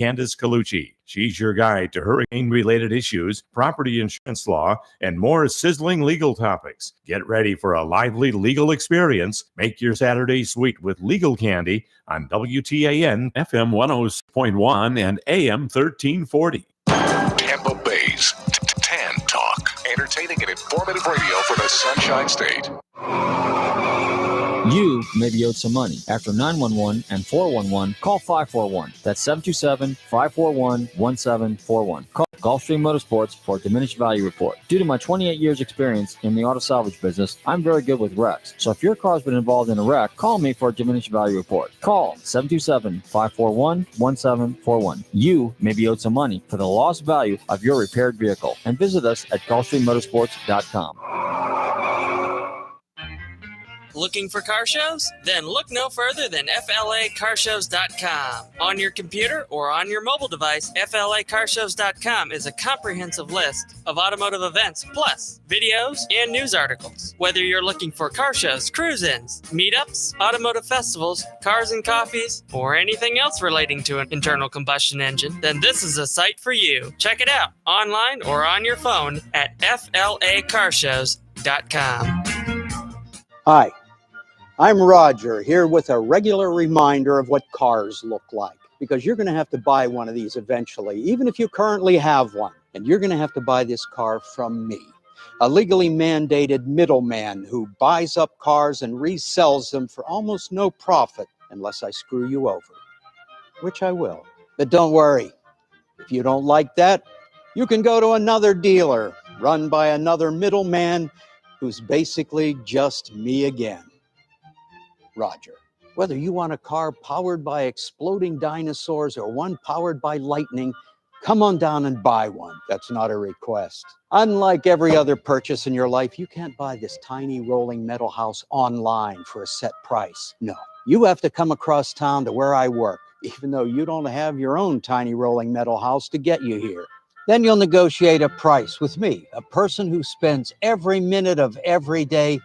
Candace Colucci. She's your guide to hurricane-related issues, property insurance law, and more sizzling legal topics. Get ready for a lively legal experience. Make your Saturday sweet with Legal Candy on WTAN FM 106.1 and AM 1340. Tampa Bay's Tan Talk. Entertaining and informative radio for the Sunshine State. You may be owed some money. After 911 and 411, call 541. That's 727-541-1741. Call Gulfstream Motorsports for a diminished value report. Due to my 28 years experience in the auto salvage business, I'm very good with wrecks. So if your car's been involved in a wreck, call me for a diminished value report. Call 727-541-1741. You may be owed some money for the lost value of your repaired vehicle. And visit us at GulfstreamMotorsports.com. Looking for car shows? Then look no further than FLACarshows.com. On your computer or on your mobile device, FLACarshows.com is a comprehensive list of automotive events, plus videos and news articles. Whether you're looking for car shows, cruise-ins, meetups, automotive festivals, cars and coffees, or anything else relating to an internal combustion engine, then this is a site for you. Check it out online or on your phone at FLACarshows.com. Hi, I'm Roger, here with a regular reminder of what cars look like, because you're going to have to buy one of these eventually, even if you currently have one. And you're going to have to buy this car from me, a legally mandated middleman who buys up cars and resells them for almost no profit unless I screw you over, which I will. But don't worry, if you don't like that, you can go to another dealer run by another middleman who's basically just me again, Roger. Whether you want a car powered by exploding dinosaurs or one powered by lightning, come on down and buy one. That's not a request. Unlike every other purchase in your life, you can't buy this tiny rolling metal house online for a set price. No, you have to come across town to where I work, even though you don't have your own tiny rolling metal house to get you here. Then you'll negotiate a price with me, a person who spends every minute of every day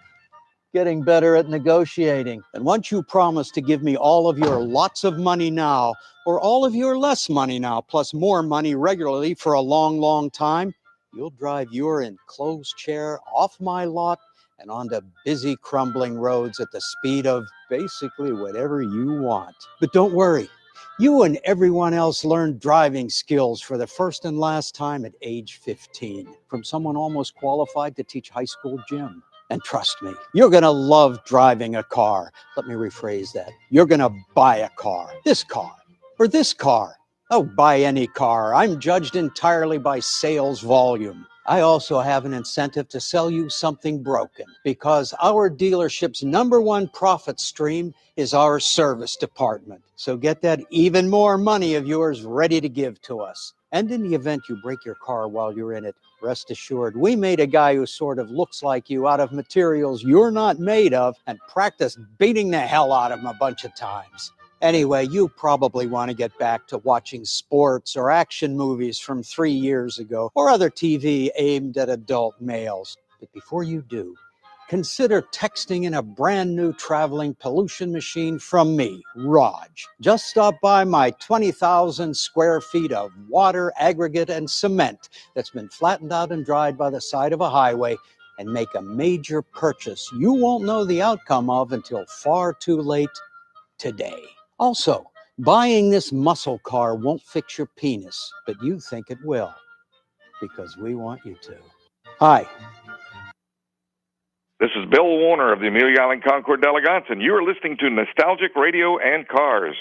getting better at negotiating. And once you promise to give me all of your lots of money now, or all of your less money now, plus more money regularly for a long, long time, you'll drive your enclosed chair off my lot and onto busy, crumbling roads at the speed of basically whatever you want. But don't worry. You and everyone else learned driving skills for the first and last time at age 15 from someone almost qualified to teach high school gym. And trust me, you're going to love driving a car. Let me rephrase that. You're going to buy a car. This car. Or this car. Oh, buy any car. I'm judged entirely by sales volume. I also have an incentive to sell you something broken, because our dealership's #1 profit stream is our service department. So get that even more money of yours ready to give to us. And in the event you break your car while you're in it, rest assured, we made a guy who sort of looks like you out of materials you're not made of and practiced beating the hell out of him a bunch of times. Anyway, you probably want to get back to watching sports or action movies from 3 years ago, or other TV aimed at adult males. But before you do, consider texting in a brand new traveling pollution machine from me, Raj. Just stop by my 20,000 square feet of water, aggregate, and cement that's been flattened out and dried by the side of a highway and make a major purchase you won't know the outcome of until far too late today. Also, buying this muscle car won't fix your penis, but you think it will, because we want you to. Hi. This is Bill Warner of the Amelia Island Concord Delegates, and you are listening to Nostalgic Radio and Cars.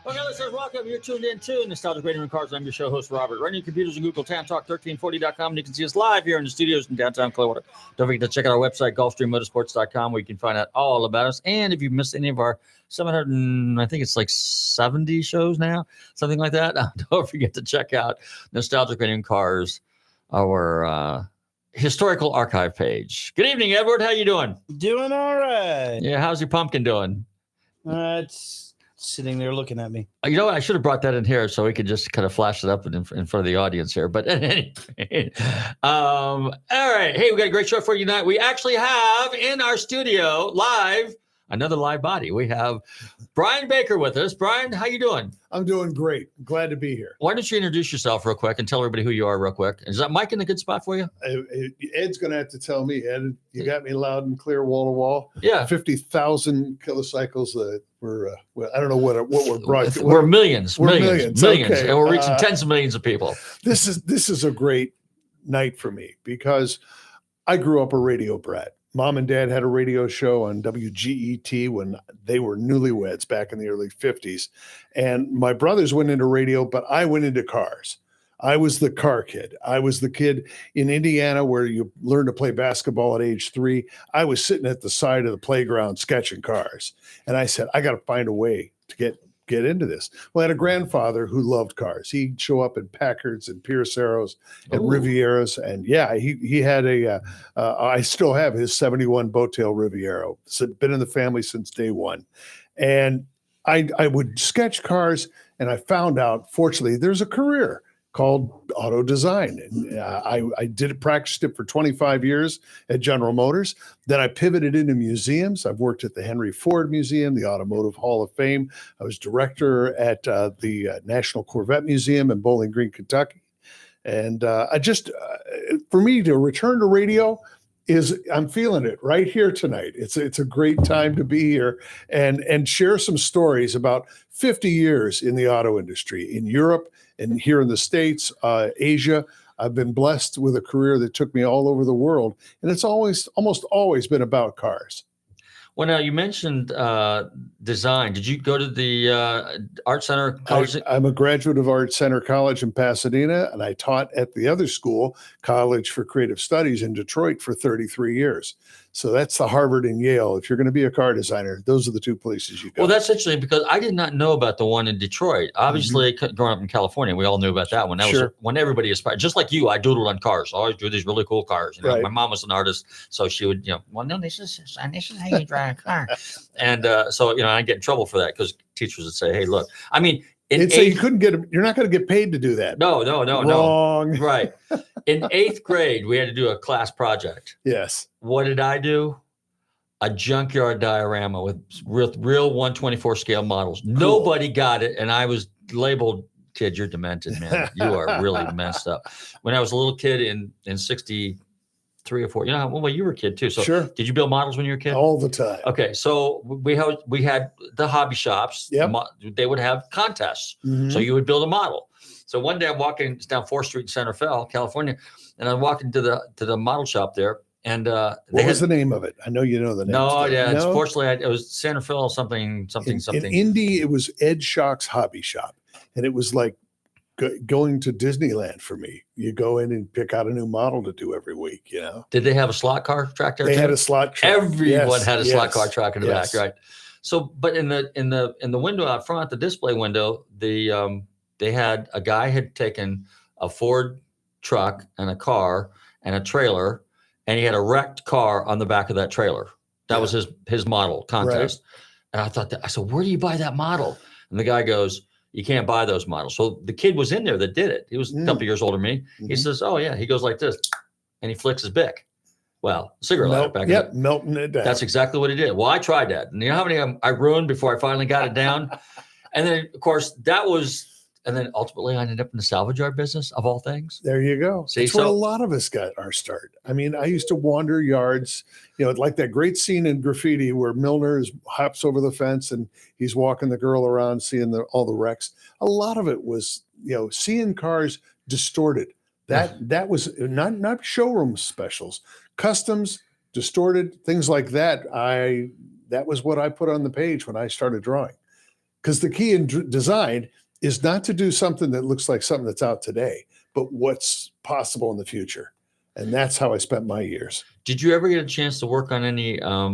Okay, listeners, welcome. You're tuned in to Nostalgic Radio and Cars. I'm your show host, Robert. Run your computers and Google TanTalk1340.com, and you can see us live here in the studios in downtown Clearwater. Don't forget to check out our website, GulfstreamMotorsports.com, where you can find out all about us. And if you've missed any of our 700, I think it's like 70 shows now, something like that, don't forget to check out Nostalgic Radio and Cars, our historical archive page. Good evening, Edward. How you doing? Doing all right. Yeah, how's your pumpkin doing? It's sitting there looking at me. You know what? I should have brought that in here so we could just kind of flash it up in front of the audience here. But anyway, all right. Hey, we got a great show for you tonight. We actually have in our studio live another live body. We have Brian Baker with us. Brian, how you doing? I'm doing great. Glad to be here. Why don't you introduce yourself real quick and tell everybody who you are real quick? Is that mic in a good spot for you? Ed's going to have to tell me, Ed. You got me loud and clear, wall to wall. Yeah. 50,000 kilocycles. Well, I don't know what we're broadcasting. We're millions. Okay. And we're reaching tens of millions of people. This is a great night for me because I grew up a radio brat. Mom and Dad had a radio show on WGET when they were newlyweds back in the early 50s. And my brothers went into radio, but I went into cars. I was the car kid. I was the kid in Indiana where you learn to play basketball at age 3. I was sitting at the side of the playground sketching cars. And I said, I got to find a way to get into this. Well, I had a grandfather who loved cars. He'd show up in Packards and Pierce Arrows and Rivieras. And yeah, he had I still have his 71 Boattail Riviera. It's been in the family since day one. And I would sketch cars, and I found out, fortunately, there's a career called auto design. And I practiced it for 25 years at General Motors. Then I pivoted into museums. I've worked at the Henry Ford Museum, the Automotive Hall of Fame. I was director at the National Corvette Museum in Bowling Green, Kentucky. And for me to return to radio, I'm feeling it right here tonight. It's a great time to be here and share some stories about 50 years in the auto industry in Europe and here in the States, Asia. I've been blessed with a career that took me all over the world, and it's almost always been about cars. Well, now you mentioned design. Did you go to the Art Center College? I'm a graduate of Art Center College in Pasadena, and I taught at the other school, College for Creative Studies in Detroit, for 33 years. So that's the Harvard and Yale. If you're going to be a car designer, those are the two places you go. Well, that's interesting because I did not know about the one in Detroit. Obviously, growing up in California, we all knew about that one. That was when everybody aspired. Just like you, I doodled on cars. I always drew these really cool cars. You know, my mom was an artist, so she would, well, no, this is how you drive a car. And so, I get in trouble for that because teachers would say, hey, look, I mean, you couldn't you're not going to get paid to do that. No. Wrong. Right. In 8th grade, we had to do a class project. Yes. What did I do? A junkyard diorama with real 1/24 scale models. Cool. Nobody got it. And I was labeled, kid, you're demented, man. You are really messed up. When I was a little kid in 63 or 4, well, you were a kid too. So did you build models when you were a kid? All the time. Okay. So we had the hobby shops. Yep. They would have contests. Mm-hmm. So you would build a model. So one day I'm walking down 4th Street in Santa Fe, California, and I'm walking to the model shop there. And what was the name of it? I know you know the name. It's fortunately it was Santa Fe something. In Indy, it was Ed Schock's Hobby Shop, and it was like going to Disneyland for me. You go in and pick out a new model to do every week. Did they have a slot car track there? They had a slot track. Everyone had a slot car track in the back, right? So, but in the window out front, the display window, they had a guy had taken a Ford truck and a car and a trailer, and he had a wrecked car on the back of that trailer. That was his model contest. Right. And I said, where do you buy that model? And the guy goes, you can't buy those models. So the kid was in there that did it. He was a couple years older than me. Mm-hmm. He says, oh yeah. He goes like this, and he flicks his bic. Well, cigarette lighter back then. Melting it down. That's exactly what he did. Well, I tried that. And you know how many I ruined before I finally got it down? And then, of course, and then ultimately I ended up in the salvage yard business of all things. There you go. That's where a lot of us got our start. I mean, I used to wander yards, like that great scene in Graffiti where Milner hops over the fence and he's walking the girl around, seeing all the wrecks. A lot of it was, seeing cars distorted. That was not showroom specials, customs, distorted, things like that. That was what I put on the page when I started drawing. Because the key in design is not to do something that looks like something that's out today, but what's possible in the future. And that's how I spent my years. Did you ever get a chance to work on any, what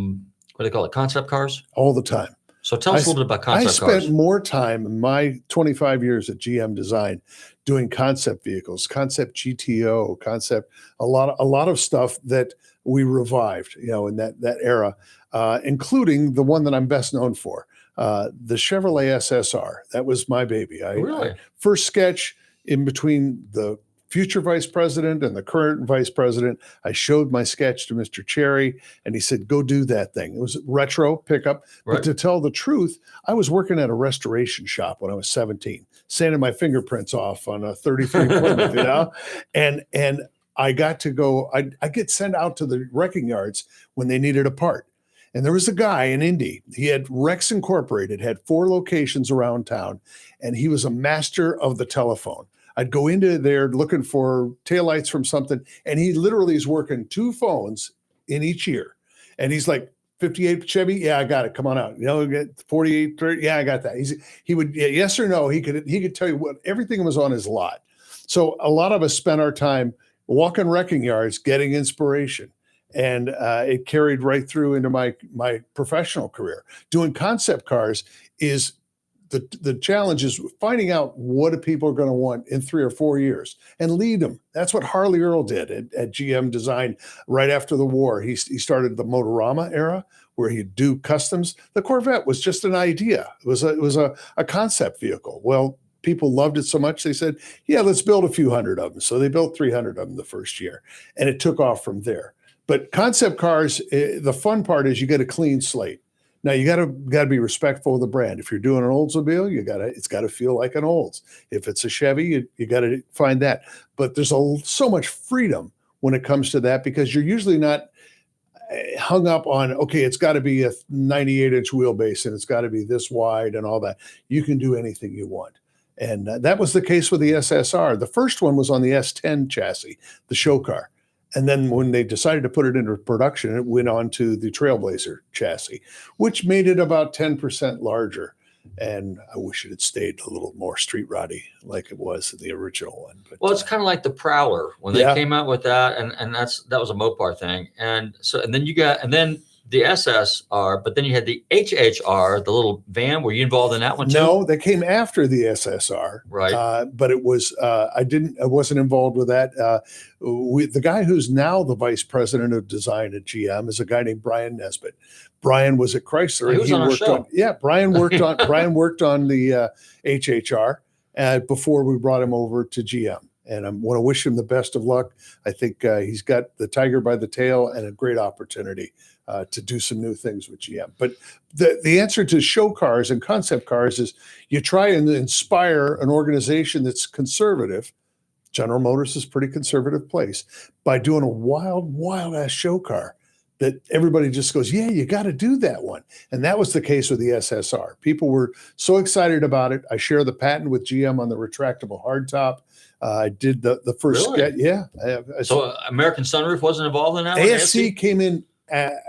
do they call it, concept cars? All the time. So tell us a little bit about concept cars. I spent more time in my 25 years at GM Design doing concept vehicles, concept GTO, a lot of stuff that we revived, in that era, including the one that I'm best known for. the Chevrolet SSR. That was my baby. Really? First sketch in between the future vice president and the current vice president. I showed my sketch to Mr. Cherry, and he said, go do that thing. It was retro pickup. Right. But to tell the truth, I was working at a restoration shop when I was 17, sanding my fingerprints off on a 33 Plymouth, you know? And I got to go, I get sent out to the wrecking yards when they needed a part. And there was a guy in Indy. He had Rex Incorporated, had 4 locations around town, and he was a master of the telephone. I'd go into there looking for taillights from something, and he literally is working 2 phones in each ear. And he's like, 58 Chevy, yeah, I got it. Come on out. You know, get 48, 30, yeah, I got that. He would, yeah, yes or no. He could tell you what everything was on his lot. So a lot of us spent our time walking wrecking yards, getting inspiration. And it carried right through into my professional career. Doing concept cars is the challenge is finding out what do people are going to want in 3 or 4 years and lead them. That's what Harley Earl did at GM Design right after the war. He started the Motorama era where he'd do customs. The Corvette was just an idea. It was a concept vehicle. Well, people loved it so much they said, yeah, let's build a few hundred of them. So they built 300 of them the first year, and it took off from there. But concept cars, the fun part is you get a clean slate. Now you gotta be respectful of the brand. If you're doing an Oldsmobile, it's gotta feel like an Olds. If it's a Chevy, you gotta find that. But there's so much freedom when it comes to that because you're usually not hung up on, okay, it's got to be a 98-inch wheelbase and it's got to be this wide and all that. You can do anything you want. And that was the case with the SSR. The first one was on the S10 chassis, the show car. And then when they decided to put it into production, it went on to the Trailblazer chassis, which made it about 10% larger. And I wish it had stayed a little more street roddy like it was in the original one. But, well, it's kind of like the Prowler when they came out with that, and that was a Mopar thing. And then the SSR, but then you had the HHR, the little van. Were you involved in that one too? No, they came after the SSR. Right. But it was, I wasn't involved with that. The guy who's now the vice president of design at GM is a guy named Brian Nesbitt. Brian was at Chrysler. He was on our show. Brian worked on the HHR before we brought him over to GM. And I want to wish him the best of luck. I think he's got the tiger by the tail and a great opportunity to do some new things with GM. But the answer to show cars and concept cars is you try and inspire an organization that's conservative. General Motors is a pretty conservative place by doing a wild ass show car that everybody just goes, yeah, you got to do that one. And that was the case with the SSR. People were so excited about it. I share the patent with GM on the retractable hardtop. I did the first sketch. Yeah. So American Sunroof wasn't involved in that one? ASC came in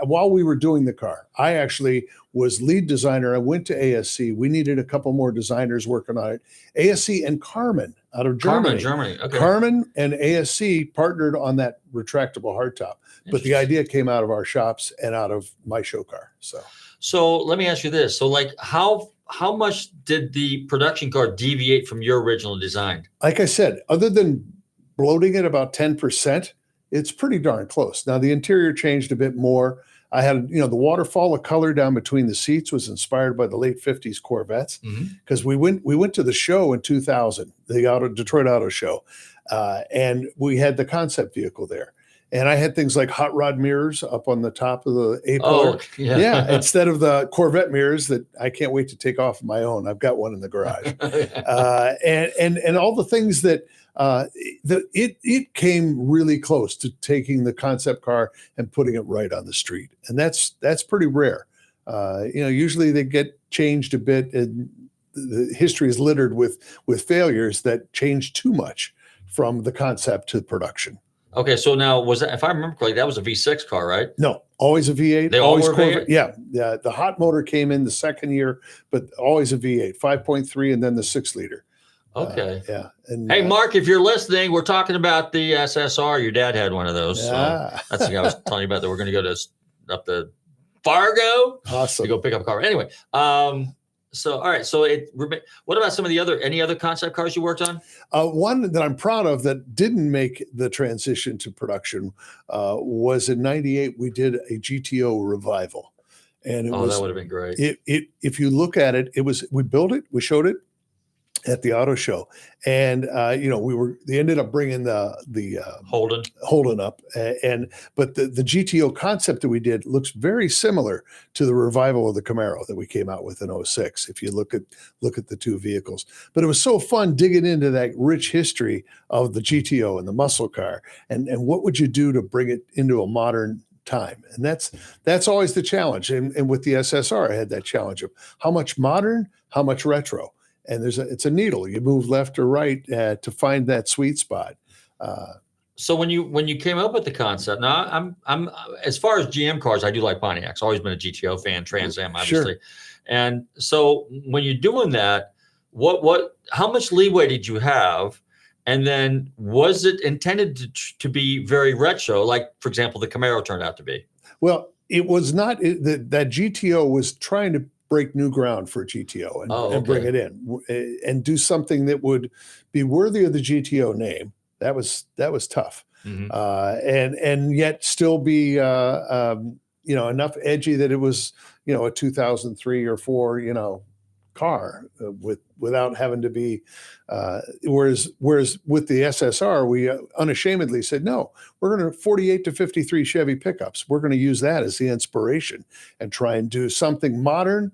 while we were doing the car. I actually was lead designer. I went to ASC. We needed a couple more designers working on it. ASC and Carmen out of Germany. Germany. Okay. Carmen and ASC partnered on that retractable hardtop. But the idea came out of our shops and out of my show car. So let me ask you this. So like how much did the production car deviate from your original design? Like I said, other than bloating it about 10%, it's pretty darn close. Now the interior changed a bit more. I had, the waterfall of color down between the seats was inspired by the late 50s Corvettes because we went to the show in 2000, the Detroit Auto Show, and we had the concept vehicle there. And I had things like hot rod mirrors up on the top of the A-pillar. Oh, yeah. Instead of the Corvette mirrors that I can't wait to take off of my own. I've got one in the garage. And all the things that it came really close to taking the concept car and putting it right on the street. And that's pretty rare. Usually they get changed a bit, and the history is littered with failures that change too much from the concept to production. Okay, so now was that, if I remember correctly, that was a V6 car, right? No, always a V8. They always were Corvette. V8? Yeah. The hot motor came in the second year, but always a V8, 5.3, and then the 6-liter. Okay. And, hey, Mark, if you're listening, we're talking about the SSR. Your dad had one of those. So that's the guy I was telling you about that we're going to go up to Fargo. Awesome. To go pick up a car. Anyway, so, all right. So what about any other concept cars you worked on? One that I'm proud of that didn't make the transition to production was in '98. We did a GTO revival. And that would have been great. If you look at it, we built it, we showed it at the auto show, and they ended up bringing the Holden up, but the GTO concept that we did looks very similar to the revival of the Camaro that we came out with in 06. If you look at the two vehicles, but it was so fun digging into that rich history of the GTO and the muscle car, and what would you do to bring it into a modern time? And that's always the challenge. And with the SSR, I had that challenge of how much modern, how much retro. And it's a needle. You move left or right to find that sweet spot. So when you came up with the concept, now I'm as far as GM cars, I do like Pontiacs. Always been a GTO fan, Trans Am, obviously. Sure. And so when you're doing that, how much leeway did you have? And then was it intended to be very retro, like, for example, the Camaro turned out to be? Well, it was not. That GTO was trying to break new ground for GTO and bring it in and do something that would be worthy of the GTO name. That was tough. Mm-hmm. And yet still be enough edgy that it was a 2003 or 4 car without having to be whereas with the SSR we unashamedly said, no, we're going to 48 to 53 Chevy pickups, we're going to use that as the inspiration and try and do something modern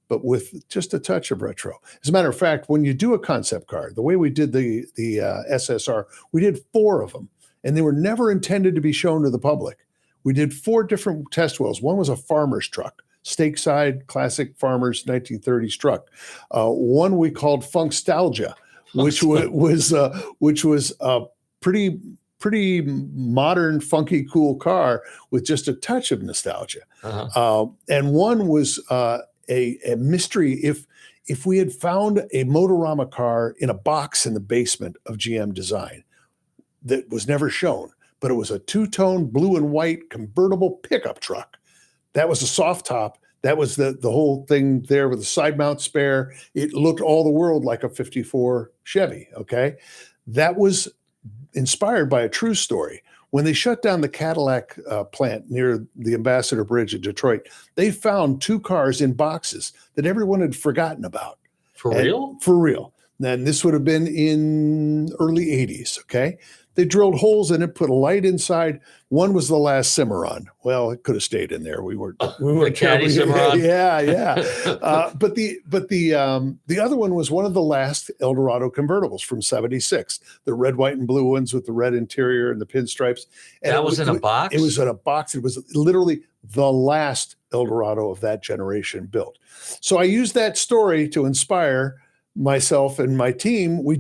but with just a touch of retro. As a matter of fact, when you do a concept car, the way we did the SSR, we did 4 of them, and they were never intended to be shown to the public. We did 4 different test wheels. One was a farmer's truck, Stakeside classic farmer's 1930s truck. One we called Funkstalgia, which was a pretty modern, funky, cool car with just a touch of nostalgia. Uh-huh. And one was a mystery. If we had found a Motorama car in a box in the basement of GM Design that was never shown, but it was a 2-tone blue and white convertible pickup truck. That was a soft top. That was the whole thing there with a side mount spare. It looked all the world like a 54 Chevy. Okay. That was inspired by a true story. When they shut down the Cadillac plant near the Ambassador Bridge in Detroit, they found 2 cars in boxes that everyone had forgotten about. For real? For real. And this would have been in early 80s, okay? They drilled holes in it, put a light inside. One was the last Cimarron. Well, it could have stayed in there. We weren't the caddy Cimarron. Yeah. But the other one was one of the last Eldorado convertibles from '76. The red, white, and blue ones with the red interior and the pinstripes. And that was in a box? It was in a box. It was literally the last Eldorado of that generation built. So I used that story to inspire myself and my team. We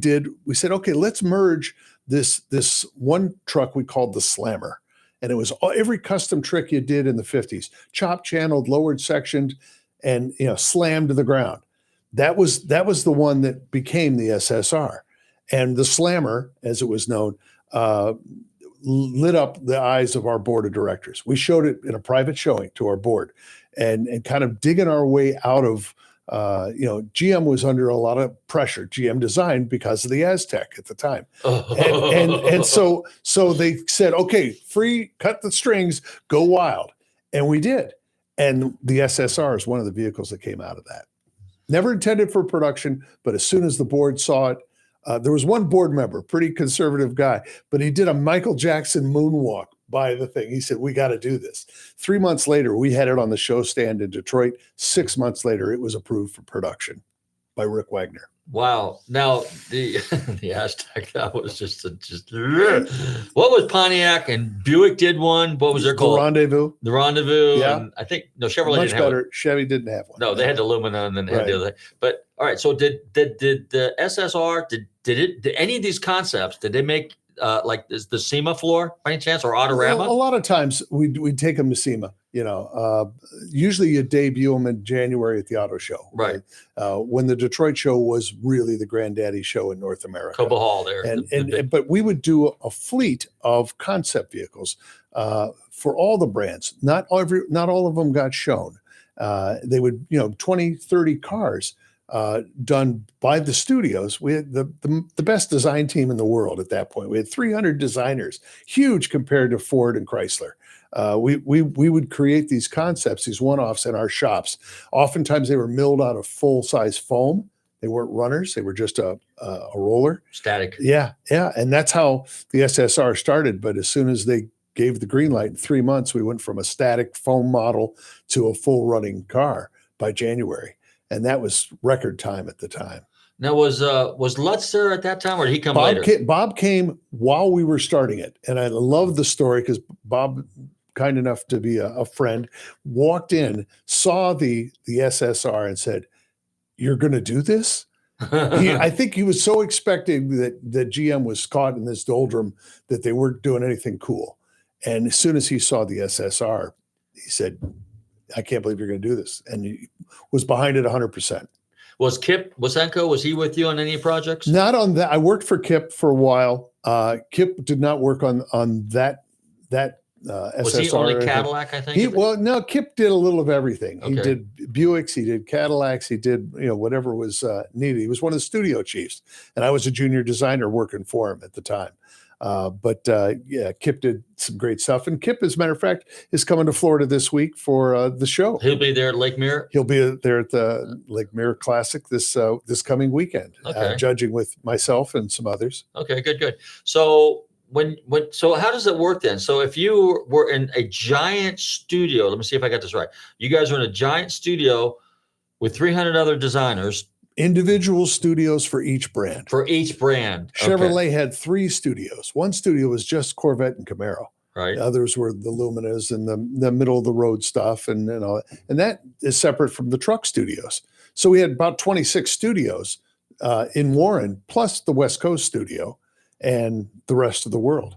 said, okay, let's merge this one truck we called the Slammer. And it was every custom trick you did in the 50s, chopped, channeled, lowered, sectioned, and slammed to the ground. That was the one that became the SSR. And the Slammer, as it was known, lit up the eyes of our board of directors. We showed it in a private showing to our board and kind of digging our way out of GM was under a lot of pressure, GM Design, because of the Aztec at the time. And so they said, okay, free, cut the strings, go wild. And we did. And the SSR is one of the vehicles that came out of that. Never intended for production, but as soon as the board saw it, there was one board member, pretty conservative guy, but he did a Michael Jackson moonwalk by the thing. He said, we got to do this. 3 months later, we had it on the show stand in Detroit. 6 months later, it was approved for production by Rick Wagner. Wow. Now, the Aztec, that was just what was Pontiac and Buick did one? What was their called? The Rendezvous. Yeah. And I think, Chevrolet much didn't better. have it. Chevy didn't have one. No, they had the Lumina and then they had the other thing. But all right. So did the SSR, did any of these concepts, did they make is the SEMA floor by any chance, or Autorama? A lot of times we'd take them to SEMA. Usually you debut them in January at the auto show. Right. When the Detroit show was really the granddaddy show in North America. Cobo Hall there. But we would do a fleet of concept vehicles for all the brands. Not all of them got shown. They would, 20, 30 cars done by the studios. We had the best design team in the world at that point. We had 300 designers, huge compared to Ford and Chrysler. We would create these concepts, these one-offs in our shops. Oftentimes they were milled out of full-size foam. They weren't runners. They were just a roller. Static. Yeah. And that's how the SSR started. But as soon as they gave the green light in 3 months, we went from a static foam model to a full running car by January. And that was record time at the time. Now, was Lutz there at that time, or did he come later? Bob came while we were starting it. And I love the story because Bob, kind enough to be a friend, walked in, saw the SSR and said, "You're going to do this?" I think he was so expecting that GM was caught in this doldrum that they weren't doing anything cool. And as soon as he saw the SSR, he said, "I can't believe you're going to do this." And he was behind it 100%. Was Kip Wasenko, was he with you on any projects? Not on that. I worked for Kip for a while. Kip did not work on that SSR. Was he only Cadillac, I think? No, Kip did a little of everything. Okay. He did Buicks, he did Cadillacs, he did whatever was needed. He was one of the studio chiefs, and I was a junior designer working for him at the time. Kip did some great stuff. And Kip, as a matter of fact, is coming to Florida this week for the show. He'll be there at Lake Mirror? He'll be there at the Lake Mirror Classic this coming weekend, judging with myself and some others. Okay, good. So so how does it work then? So if you were in a giant studio, let me see if I got this right. You guys are in a giant studio with 300 other designers. Individual studios for each brand. Chevrolet had 3 studios. One studio was just Corvette and Camaro. Right. The others were the Luminas and the middle of the road stuff, and all. And that is separate from the truck studios. So we had about 26 studios in Warren, plus the West Coast studio and the rest of the world.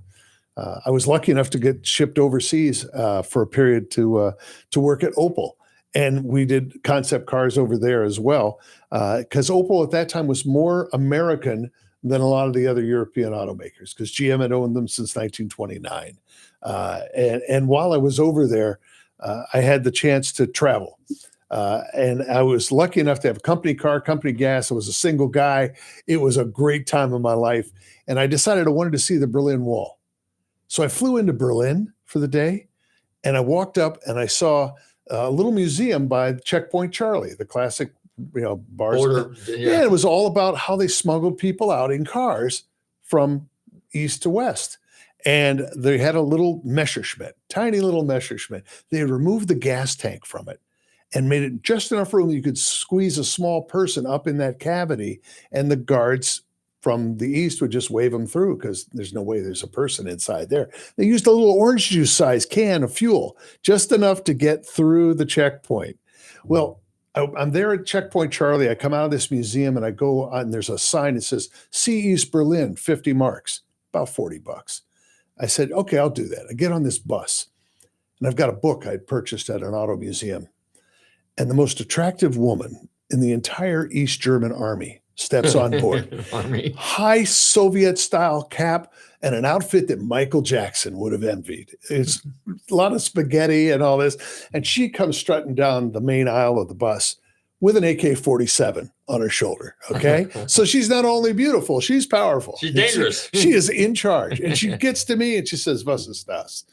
I was lucky enough to get shipped overseas for a period to work at Opel. And we did concept cars over there as well, because Opel at that time was more American than a lot of the other European automakers, because GM had owned them since 1929. And while I was over there, I had the chance to travel. And I was lucky enough to have a company car, company gas. I was a single guy. It was a great time of my life. And I decided I wanted to see the Berlin Wall. So I flew into Berlin for the day, and I walked up and I saw a little museum by Checkpoint Charlie, the classic, bars. It was all about how they smuggled people out in cars from east to west. And they had a little Messerschmitt, tiny little Messerschmitt. They had removed the gas tank from it and made it just enough room that you could squeeze a small person up in that cavity, and the guards from the east would just wave them through because there's no way there's a person inside there. They used a little orange juice size can of fuel, just enough to get through the checkpoint. Well, I'm there at Checkpoint Charlie. I come out of this museum and I go on, and there's a sign that says, "See East Berlin, 50 marks, about $40. I said, okay, I'll do that. I get on this bus, and I've got a book I'd purchased at an auto museum. And the most attractive woman in the entire East German army steps on board. High Soviet style cap and an outfit that Michael Jackson would have envied. It's a lot of spaghetti and all this. And she comes strutting down the main aisle of the bus with an AK-47 on her shoulder. Okay. So she's not only beautiful, she's powerful. She's dangerous. She is in charge. And she gets to me and she says, "Was ist das?"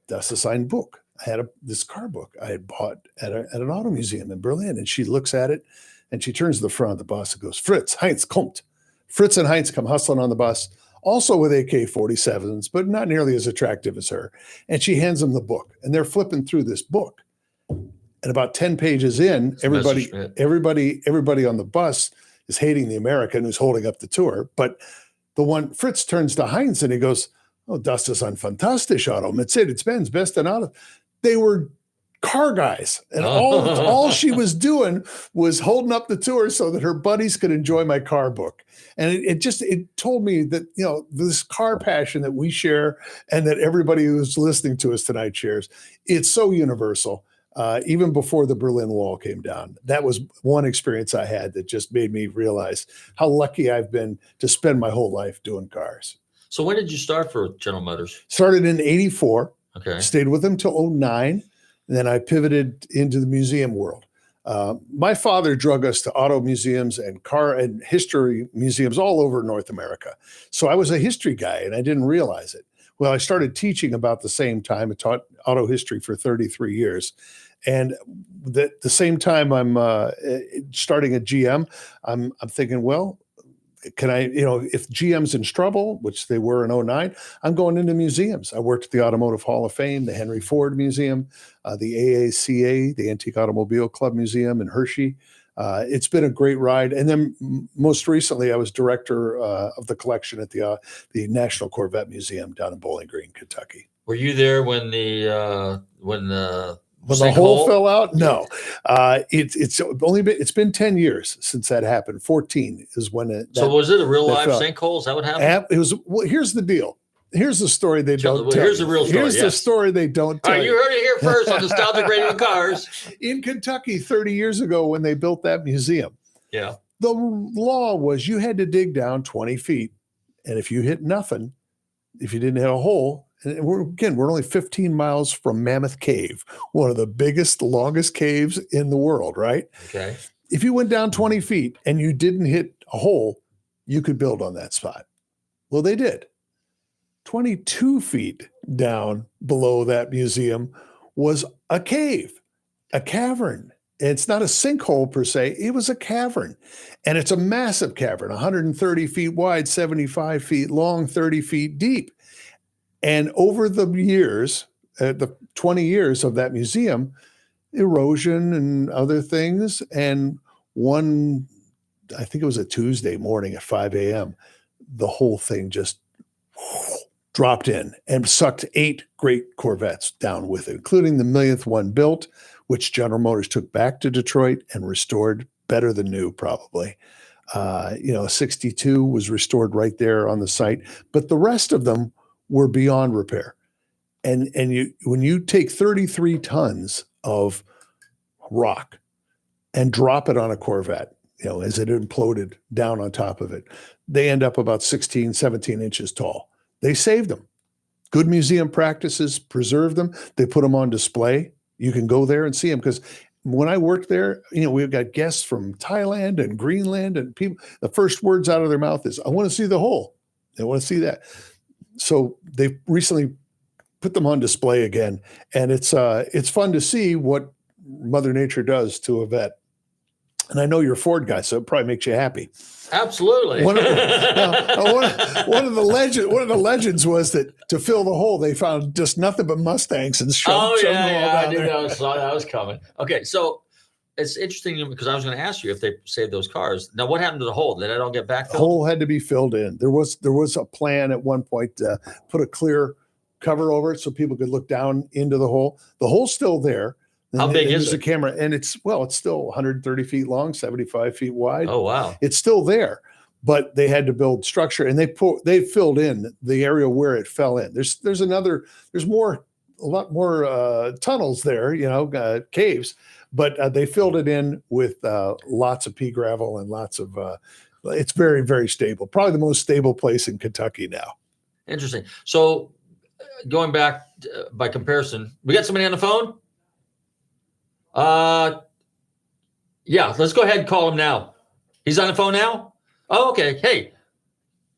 "Das ist ein Buch." I had this car book I had bought at an auto museum in Berlin. And she looks at it and she turns to the front of the bus and goes, "Fritz, Heinz kommt." Fritz and Heinz come hustling on the bus, also with AK-47s, but not nearly as attractive as her. And she hands them the book, and they're flipping through this book. And about 10 pages in, everybody on the bus is hating the American who's holding up the tour. But the one, Fritz turns to Heinz and he goes, "Oh, das ist ein fantastisch Auto. Mercedes-Benz, beste Auto." They were car guys. And all she was doing was holding up the tour so that her buddies could enjoy my car book. And it told me that, this car passion that we share and that everybody who's listening to us tonight shares, it's so universal. Even before the Berlin Wall came down, that was one experience I had that just made me realize how lucky I've been to spend my whole life doing cars. So when did you start for General Motors? Started in 84. Okay. Stayed with them till 09. And then I pivoted into the museum world. My father drug us to auto museums and car and history museums all over North America. So I was a history guy and I didn't realize it. Well, I started teaching about the same time. I taught auto history for 33 years. And the same time I'm starting at GM, I'm thinking, well, can I, if GM's in trouble, which they were in 2009, I'm going into museums. I worked at the Automotive Hall of Fame, the Henry Ford Museum, the AACA, the Antique Automobile Club Museum in Hershey. It's been a great ride. And then most recently, I was director of the collection at the National Corvette Museum down in Bowling Green, Kentucky. Were you there when the hole fell out? No. It's been 10 years since that happened. 14 is when it. So was it a real live sinkhole? Is that what happened? It was. Well, here's the deal. Here's the story they don't tell. Here's the real story. Here's the story they don't tell. All right, you heard it here first on Nostalgic Radio and Cars. In Kentucky, 30 years ago, when they built that museum, the law was you had to dig down 20 feet, and if you hit nothing, if you didn't hit a hole, and we're only 15 miles from Mammoth Cave, one of the biggest, longest caves in the world, right? Okay. If you went down 20 feet and you didn't hit a hole, you could build on that spot. Well, they did. 22 feet down below that museum was a cave, a cavern. It's not a sinkhole per se. It was a cavern. And it's a massive cavern, 130 feet wide, 75 feet long, 30 feet deep. And over the years, the 20 years of that museum, erosion and other things. And I think it was a Tuesday morning at 5 a.m., the whole thing just dropped in and sucked 8 great Corvettes down with it, including the millionth one built, which General Motors took back to Detroit and restored better than new, probably. 62 was restored right there on the site, but the rest of them were beyond repair. And when you take 33 tons of rock and drop it on a Corvette, as it imploded down on top of it, they end up about 16, 17 inches tall. They saved them. Good museum practices preserved them. They put them on display. You can go there and see them, because when I worked there, we've got guests from Thailand and Greenland, and people, the first words out of their mouth is, I want to see the hole. They want to see that. So they've recently put them on display again. And it's fun to see what Mother Nature does to a vet. And I know you're a Ford guy, so it probably makes you happy. Absolutely. One of the legends was that to fill the hole, they found just nothing but Mustangs and shoved them all down I knew there. that was coming. Okay, so it's interesting because I was going to ask you if they saved those cars. Now, what happened to the hole? Did it all get backfilled? The hole had to be filled in. There was a plan at one point to put a clear cover over it so people could look down into the hole. The hole's still there. How big is it? A camera, and it's still 130 feet long, 75 feet wide. Oh, wow. It's still there, but they had to build structure, and they filled in the area where it fell in. There's a lot more tunnels there, caves, but they filled it in with lots of pea gravel and lots of, it's very, very stable. Probably the most stable place in Kentucky now. Interesting. So going back by comparison, we got somebody on the phone? Yeah, let's go ahead and call him now. He's on the phone now? Oh, okay. Hey,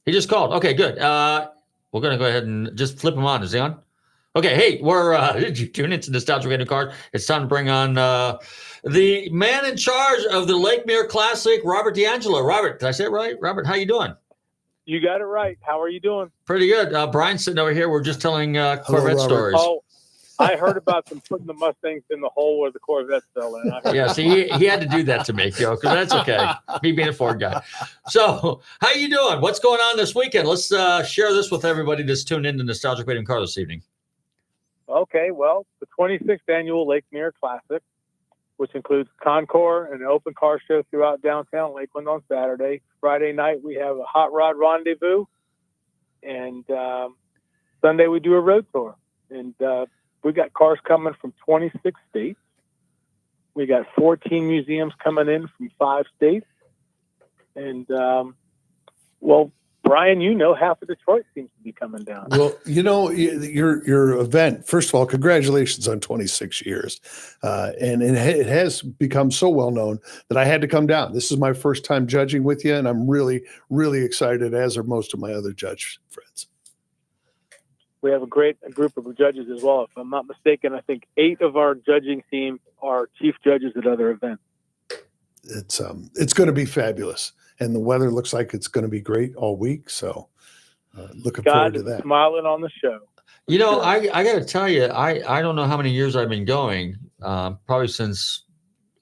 he just called. Okay, good. We're going to go ahead and just flip him on. Is he on? Okay, hey, did you tune into Nostalgic Radio Cars? It's time to bring on the man in charge of the Lake Mirror Classic, Robert D'Angelo. Robert, did I say it right? Robert, how you doing? You got it right. How are you doing? Pretty good. Brian's sitting over here. We're just telling Corvette stories. Oh, I heard about them putting the Mustangs in the hole where the Corvettes fell in. Yeah, see, he had to do that to me, because that's okay. Me being a Ford guy. So, how you doing? What's going on this weekend? Let's share this with everybody that's tuned in to Nostalgic Radio and Car this evening. Okay, well, the 26th annual Lake Mirror Classic, which includes Concours and an open car show throughout downtown Lakeland on Saturday. Friday night, we have a hot rod rendezvous. And Sunday, we do a road tour. And we got cars coming from 26 states. We got 14 museums coming in from 5 states. And, Brian, half of Detroit seems to be coming down. Well, your event, first of all, congratulations on 26 years. And it has become so well known that I had to come down. This is my first time judging with you, and I'm really, really excited, as are most of my other judge friends. We have a great group of judges as well. If I'm not mistaken, I think 8 of our judging team are chief judges at other events. It's going to be fabulous, and the weather looks like it's going to be great all week. So, looking forward to that. Smiling on the show. You know, Sure. I got to tell you, I don't know how many years I've been going, probably since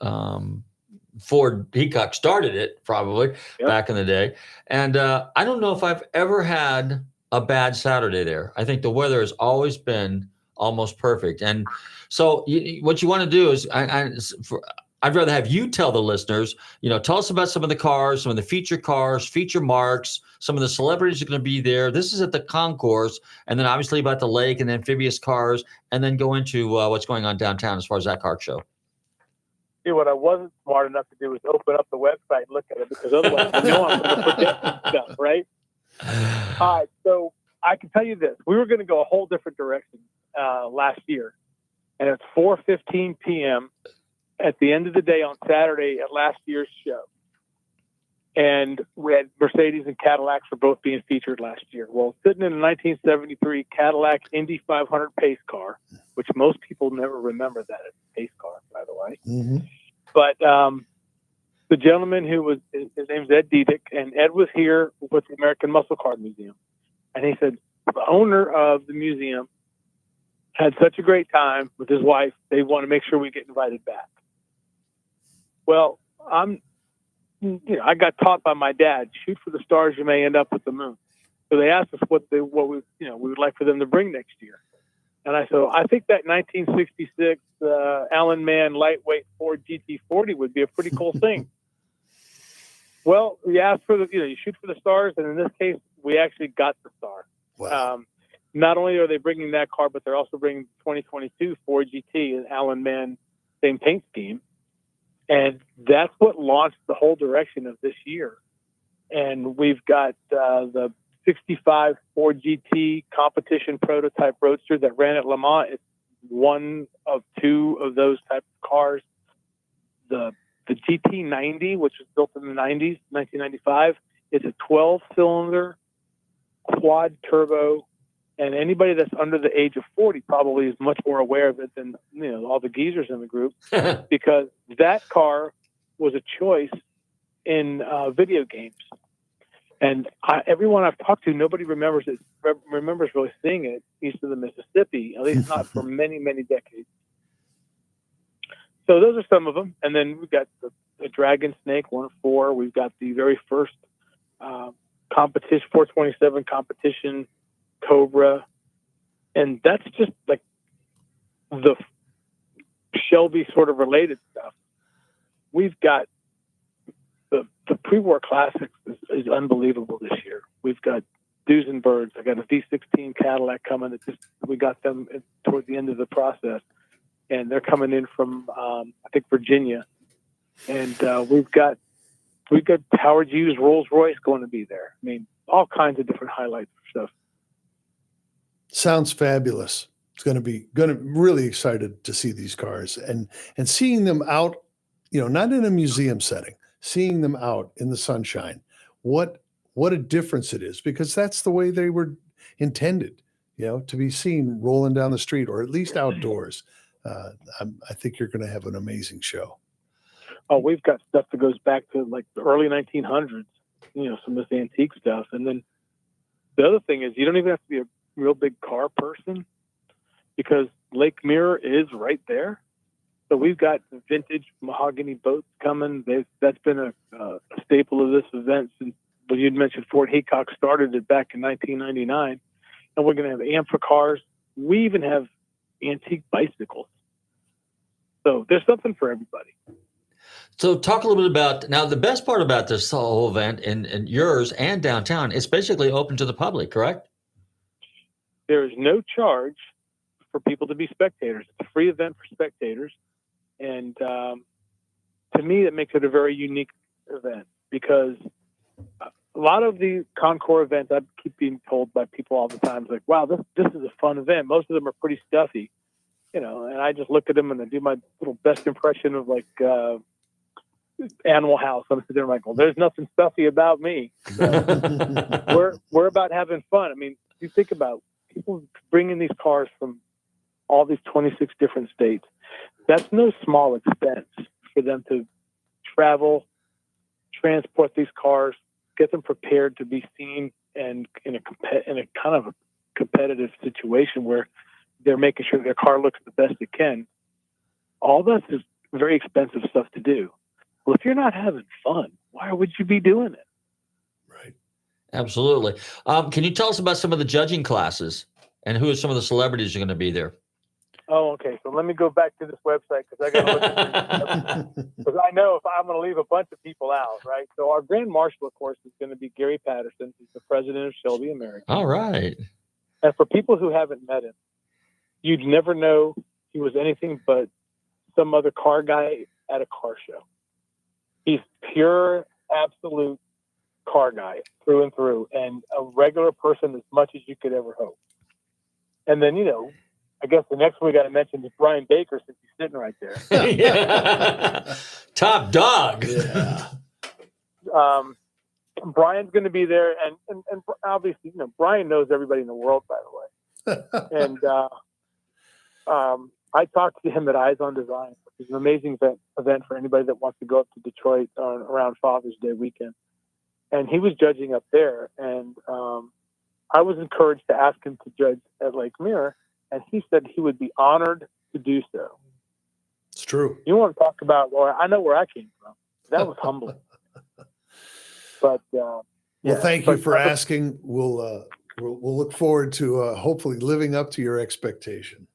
Ford Heacock started it, probably back in the day. And I don't know if I've ever had a bad Saturday there. I think the weather has always been almost perfect. And so what you want to do is I'd rather have you tell the listeners, tell us about some of the cars, some of the feature cars, feature marks, some of the celebrities are going to be there. This is at the concourse, and then obviously about the lake and amphibious cars, and then go into what's going on downtown as far as that car show. See, what I wasn't smart enough to do was open up the website and look at it, because otherwise I'm going to forget stuff, right? All right, so I can tell you this. We were going to go a whole different direction last year, and it's 4:15 p.m. at the end of the day on Saturday at last year's show. And we had Mercedes and Cadillacs for both being featured last year. Well, sitting in a 1973 Cadillac Indy 500 pace car, which most people never remember that as a pace car, by the way. Mm-hmm. But the gentleman his name's Ed Diedick, and Ed was here with the American Muscle Car Museum. And he said, the owner of the museum had such a great time with his wife, they want to make sure we get invited back. Well, I got taught by my dad, shoot for the stars, you may end up with the moon. So they asked us what we would like for them to bring next year. And I said, I think that 1966 Allen Mann lightweight Ford GT40 would be a pretty cool thing. Well, we asked for you shoot for the stars, and in this case, we actually got the star. Wow. Not only are they bringing that car, but they're also bringing 2022 Ford GT and Allen Mann, same paint scheme. And that's what launched the whole direction of this year. And we've got the 65 Ford GT competition prototype roadster that ran at Le Mans. It's one of 2 of those type of cars. The GT90, which was built in the 90s, 1995, it's a 12-cylinder quad turbo. And anybody that's under the age of 40 probably is much more aware of it than all the geezers in the group, because that car was a choice in video games. And everyone I've talked to, nobody remembers really seeing it east of the Mississippi, at least not for many, many decades. So those are some of them. And then we've got the Dragon Snake 1 of 4. We've got the very first competition, 427 competition Cobra, and that's just like the Shelby sort of related stuff. We've got the pre-war classics is unbelievable this year. We've got Duesenbergs. I got a V16 Cadillac coming. We got them toward the end of the process, and they're coming in from I think Virginia, and we've got Howard Hughes Rolls Royce going to be there. I mean, all kinds of different highlights for stuff. Sounds fabulous. It's going to really excited to see these cars and seeing them out, not in a museum setting, seeing them out in the sunshine. What a difference it is, because that's the way they were intended, to be seen rolling down the street or at least outdoors. I think you're going to have an amazing show. Oh, we've got stuff that goes back to like the early 1900s, some of this antique stuff. And then the other thing is you don't even have to be a real big car person, because Lake Mirror is right there. So we've got vintage mahogany boats coming. That's been a staple of this event since, well, you'd mentioned Ford Heacock started it back in 1999. And we're going to have Ampha cars. We even have antique bicycles. So there's something for everybody. So talk a little bit about, now the best part about this whole event and yours and downtown, it's basically open to the public, correct? There is no charge for people to be spectators. It's a free event for spectators. And to me, that makes it a very unique event, because a lot of the Concours events, I keep being told by people all the time, like, wow, this is a fun event. Most of them are pretty stuffy, and I just look at them and I do my little best impression of like Animal House. I'm sitting there like, well, there's nothing stuffy about me. So we're about having fun. I mean, you think about people bringing these cars from all these 26 different states. That's no small expense for them to travel, transport these cars, get them prepared to be seen, and in a kind of a competitive situation where they're making sure their car looks the best it can. All that is very expensive stuff to do. Well, if you're not having fun, why would you be doing it? Right. Absolutely. Can you tell us about some of the judging classes and who are some of the celebrities are going to be there? Oh, okay. So let me go back to this website because I got to look at because I know if I'm going to leave a bunch of people out, right? So our Grand Marshal, of course, is going to be Gary Patterson. He's the president of Shelby American. All right. And for people who haven't met him, you'd never know he was anything but some other car guy at a car show. He's pure, absolute car guy through and through, and a regular person as much as you could ever hope. And then, I guess the next one we got to mention is Brian Baker, since he's sitting right there. Yeah. Top dog. Yeah. Brian's going to be there, and obviously, Brian knows everybody in the world, by the way. And I talked to him at Eyes on Design, which is an amazing event for anybody that wants to go up to Detroit around Father's Day weekend. And he was judging up there, and I was encouraged to ask him to judge at Lake Mirror, and he said he would be honored to do so. It's true. You want to talk about, well, I know where I came from. That was humbling. But well, thank you for asking. We'll look forward to hopefully living up to your expectation.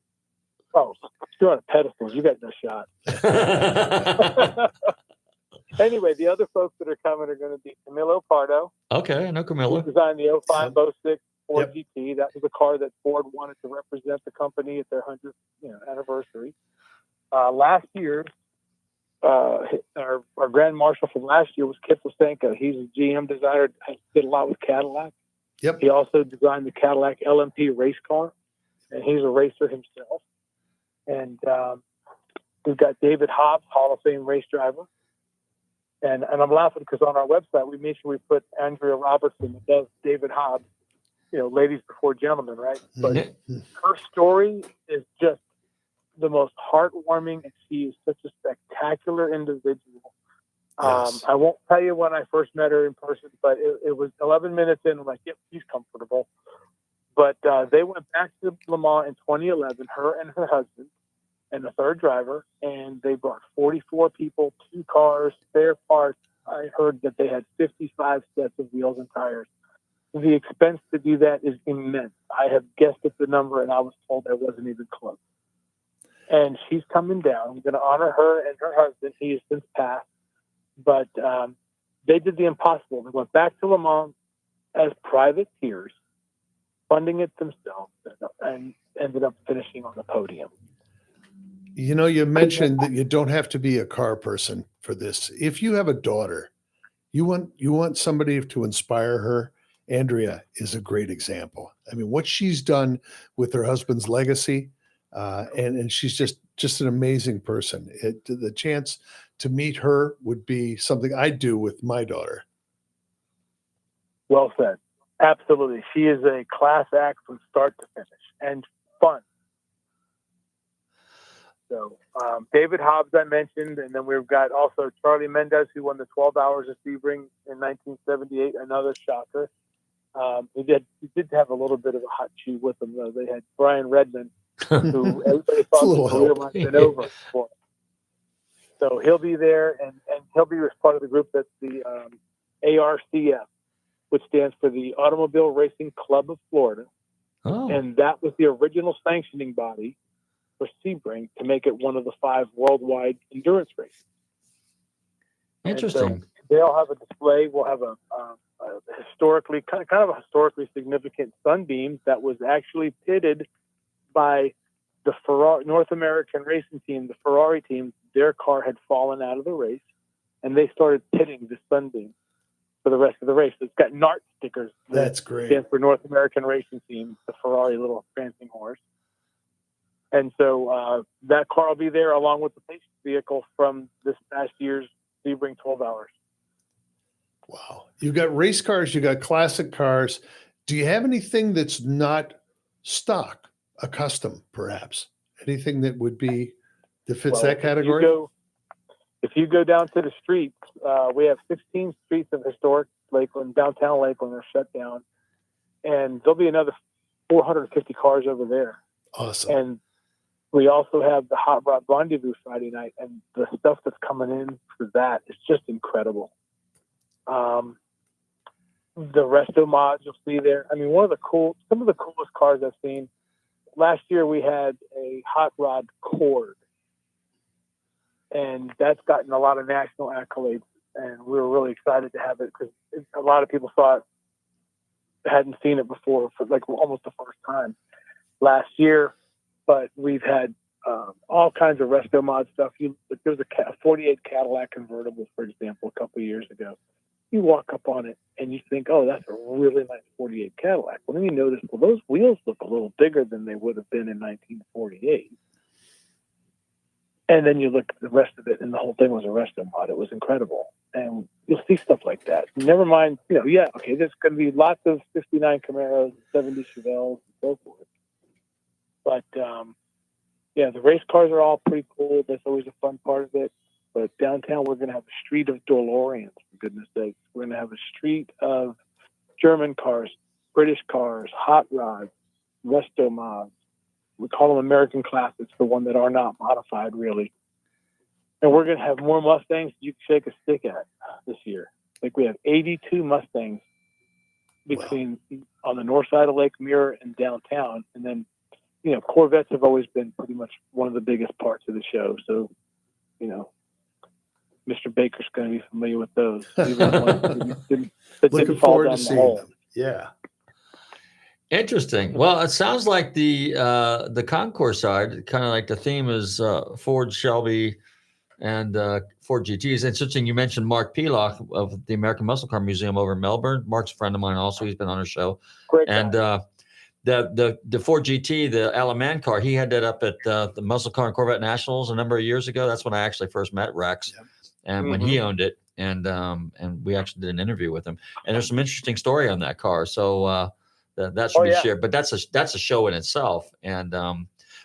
Oh, you're on a pedestal. You got no shot. Anyway, the other folks that are coming are going to be Camilo Pardo. Okay, I know Camilo. Who designed the 0506 Ford GT. That was a car that Ford wanted to represent the company at their 100th anniversary. Last year, our Grand Marshal from last year was Kip Lisenko. He's a GM designer, did a lot with Cadillac. Yep. He also designed the Cadillac LMP race car, and he's a racer himself. And we've got David Hobbs, Hall of Fame race driver. And I'm laughing because on our website, we made sure we put Andrea Robertson that does David Hobbs, ladies before gentlemen, right? But her story is just the most heartwarming, and she is such a spectacular individual. Yes. I won't tell you when I first met her in person, but it was 11 minutes in. I'm like, yep, she's comfortable. But they went back to Le Mans in 2011, her and her husband, and a third driver, and they brought 44 people, 2 cars, spare parts. I heard that they had 55 sets of wheels and tires. The expense to do that is immense. I have guessed at the number, and I was told I wasn't even close. And she's coming down. I'm going to honor her and her husband. He has since passed. But they did the impossible. They went back to Le Mans as privateers, funding it themselves, and ended up finishing on the podium. You mentioned that you don't have to be a car person for this. If you have a daughter, you want somebody to inspire her. Andrea is a great example. I mean, what she's done with her husband's legacy, and she's just an amazing person. The chance to meet her would be something I'd do with my daughter. Well said. Absolutely. She is a class act from start to finish and fun. So David Hobbs I mentioned, and then we've got also Charlie Mendez, who won the 12 Hours of Sebring in 1978, another shocker. He did have a little bit of a hot shoe with him, though. They had Brian Redmond, who everybody thought the career might have been over for. So he'll be there, and he'll be as part of the group that's the ARCF, which stands for the Automobile Racing Club of Florida. Oh. And that was the original sanctioning body for Sebring to make it one of the 5 worldwide endurance races. Interesting. So they'll have a display. We'll have a historically kind of a historically significant sunbeam that was actually pitted by the Ferrari North American racing team, the Ferrari team. Their car had fallen out of the race, and they started pitting the sunbeam for the rest of the race. It's got NART stickers. That's great. Stands for North American Racing Team, the Ferrari little prancing horse. And so that car will be there along with the pace vehicle from this past year's Sebring 12 Hours. Wow. You've got race cars, you got classic cars. Do you have anything that's not stock, a custom, perhaps? Anything that fits Well, that category? If you go down to the streets, we have 16 streets of historic Lakeland, downtown Lakeland, are shut down, and there'll be another 450 cars over there. Awesome. And we also have the Hot Rod Rendezvous Friday night, and the stuff that's coming in for that is just incredible. The resto mods you'll see there. I mean, some of the coolest cars I've seen. Last year we had a Hot Rod Cord, and that's gotten a lot of national accolades, and we were really excited to have it because a lot of people hadn't seen it before for like almost the first time last year. But we've had all kinds of resto mod stuff. There was a 48 Cadillac convertible, for example, a couple of years ago. You walk up on it and you think, oh, that's a really nice 48 Cadillac. Well, then you notice, well, those wheels look a little bigger than they would have been in 1948. And then you look at the rest of it, and the whole thing was a resto mod. It was incredible. And you'll see stuff like that. Never mind, there's going to be lots of 59 Camaros, 70 Chevelles, and so forth. But, the race cars are all pretty cool. That's always a fun part of it. But downtown, we're going to have a street of DeLoreans, for goodness sakes. We're going to have a street of German cars, British cars, hot rods, resto mods. We call them American classics, the one that are not modified, really. And we're going to have more Mustangs you can shake a stick at this year. Like we have 82 Mustangs on the north side of Lake Mirror and downtown. And then, Corvettes have always been pretty much one of the biggest parts of the show. So, Mr. Baker's going to be familiar with those. Even the ones that Looking didn't fall forward down to the seeing hole. them. Yeah. Interesting. Well, it sounds like the Concours side, kind of like the theme is Ford, Shelby, and Ford GTs. It's interesting you mentioned Mark Pelock of the American Muscle Car Museum over in Melbourne. Mark's a friend of mine also. He's been on our show. Great and the Ford GT, the Alaman car, he had that up at the Muscle Car and Corvette Nationals a number of years ago. That's when I actually first met Rex. Yep. And when he owned it, and we actually did an interview with him. And there's some interesting story on that car. So that should be shared. But that's a show in itself. And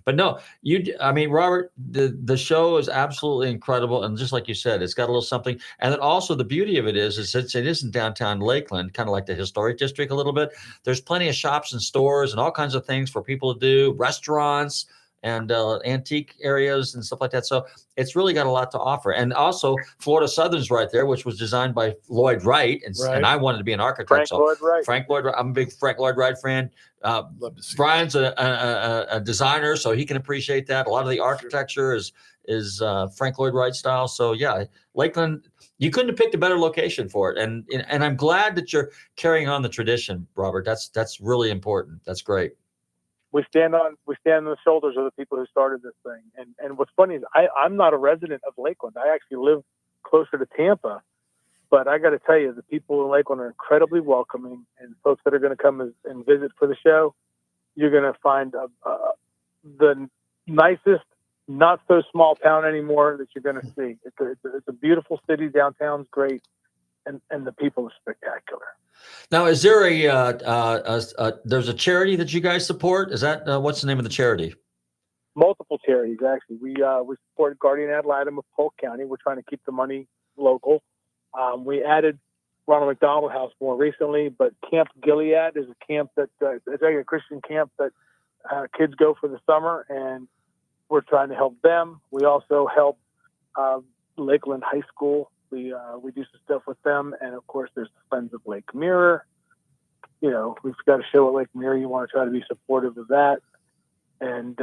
but no, Robert, the show is absolutely incredible. And just like you said, it's got a little something. And then also the beauty of it is it isn't downtown Lakeland, kind of like the historic district a little bit. There's plenty of shops and stores and all kinds of things for people to do, restaurants and antique areas and stuff like that. So it's really got a lot to offer. And also Florida Southern's right there, which was designed by Lloyd Wright. And I wanted to be an architect. Frank Lloyd Wright. I'm a big Frank Lloyd Wright fan. Brian's a designer, so he can appreciate that. A lot of the architecture is Frank Lloyd Wright style. So yeah, Lakeland, you couldn't have picked a better location for it. And I'm glad that you're carrying on the tradition, Robert. That's really important. That's great. We stand on the shoulders of the people who started this thing. And what's funny is I'm not a resident of Lakeland. I actually live closer to Tampa. But I got to tell you, the people in Lakeland are incredibly welcoming, and folks that are going to come and visit for the show, you're going to find the nicest, not so small town anymore that you're going to see. It's a beautiful city. Downtown's great, and the people are spectacular. Now, is there there's a charity that you guys support? Is that what's the name of the charity? Multiple charities, actually. We support Guardian Ad Litem of Polk County. We're trying to keep the money local. We added Ronald McDonald House more recently, but Camp Gilead is a camp it's like a Christian camp that kids go for the summer, and we're trying to help them. We also help Lakeland High School. We do some stuff with them, and of course, there's the Friends of Lake Mirror. We've got a show at Lake Mirror. You want to try to be supportive of that, and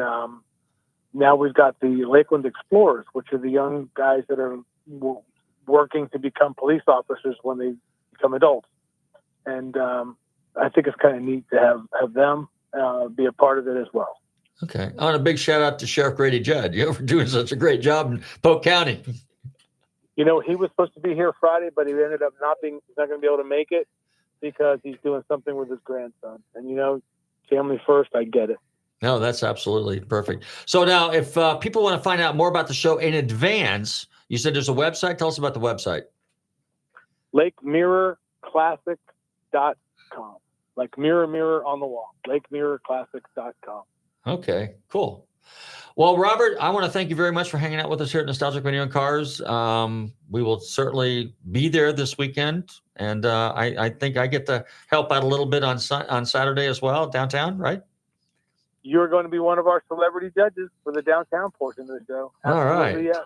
now we've got the Lakeland Explorers, which are the young guys that are working to become police officers when they become adults. And I think it's kind of neat to have them be a part of it as well. Okay. On a big shout out to Sheriff Grady Judd. You're doing such a great job in Polk County. He was supposed to be here Friday, but he ended up he's not going to be able to make it because he's doing something with his grandson. And, family first, I get it. No, that's absolutely perfect. So now if people want to find out more about the show in advance, you said there's a website. Tell us about the website. LakeMirrorClassic.com. Like like mirror, mirror on the wall, lakemirrorclassics.com. Okay, cool. Well, Robert, I want to thank you very much for hanging out with us here at Nostalgic Radio and Cars. We will certainly be there this weekend, and I think I get to help out a little bit on Saturday as well, downtown, right? You're going to be one of our celebrity judges for the downtown portion of the show. All right. Absolutely, yes.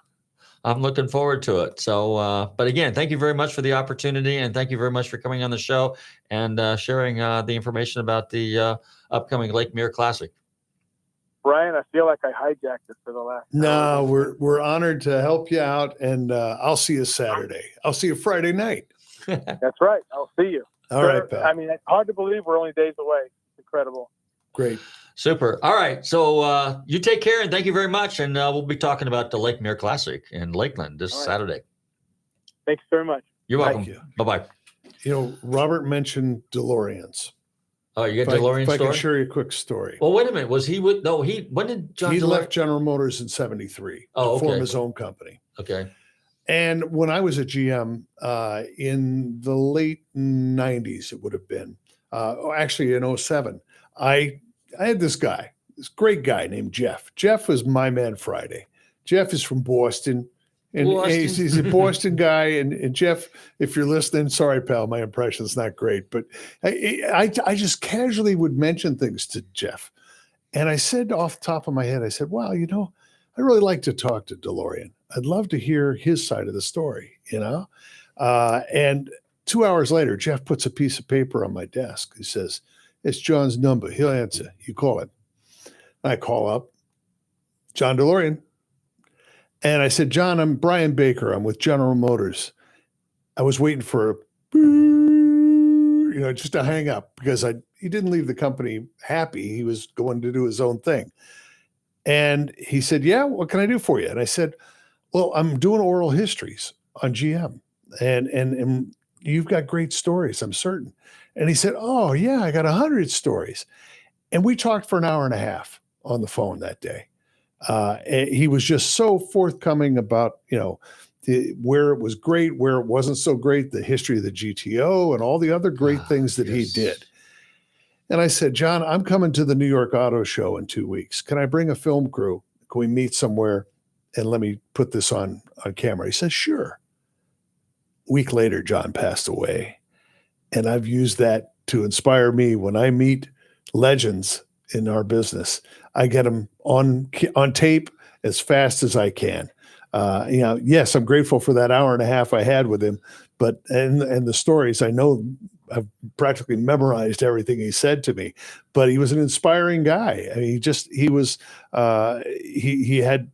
I'm looking forward to it. So, but again, thank you very much for the opportunity, and thank you very much for coming on the show and sharing the information about the upcoming Lake Mirror Classic. Brian, I feel like I hijacked it for the last. No, we're honored to help you out, and I'll see you Saturday. I'll see you Friday night. That's right. I'll see you. All right, pal. I mean, it's hard to believe we're only days away. It's incredible. Great. Super. All right. So you take care, and thank you very much. And we'll be talking about the Lake Mirror Classic in Lakeland this Saturday. Thanks very much. You're welcome. Thank you. Bye-bye. You know, Robert mentioned DeLoreans. Oh, you got DeLorean If I story? can share you a quick story. Well, wait a minute. Was he with? No, when did John? He DeLorean left General Motors in '73 Oh, to form okay. his own company. Okay. And when I was at GM in the late '90s, it would have been actually in '07. I had this great guy named Jeff. Jeff was my man Friday. Jeff is from Boston. And he's a Boston guy. And Jeff, if you're listening, sorry, pal, my impression's not great. But I just casually would mention things to Jeff. And I said off the top of my head, I said, wow, you know, I really like to talk to DeLorean. I'd love to hear his side of the story, you know? And 2 hours later, Jeff puts a piece of paper on my desk. He says, it's John's number. He'll answer. You call him. I call up John DeLorean. And I said, John, I'm Brian Baker. I'm with General Motors. I was waiting for just to hang up because he didn't leave the company happy. He was going to do his own thing. And he said, yeah, what can I do for you? And I said, well, I'm doing oral histories on GM and you've got great stories, I'm certain. And he said, oh yeah, I got 100 stories. And we talked for an hour and a half on the phone that day. And he was just so forthcoming about, where it was great, where it wasn't so great, the history of the GTO and all the other great things that he did. And I said, John, I'm coming to the New York Auto Show in 2 weeks. Can I bring a film crew? Can we meet somewhere and let me put this on camera? He says, sure. A week later, John passed away. And I've used that to inspire me when I meet legends in our business. I get them on tape as fast as I can. Yes, I'm grateful for that hour and a half I had with him, but and the stories, I know I've practically memorized everything he said to me, but he was an inspiring guy. I mean, he had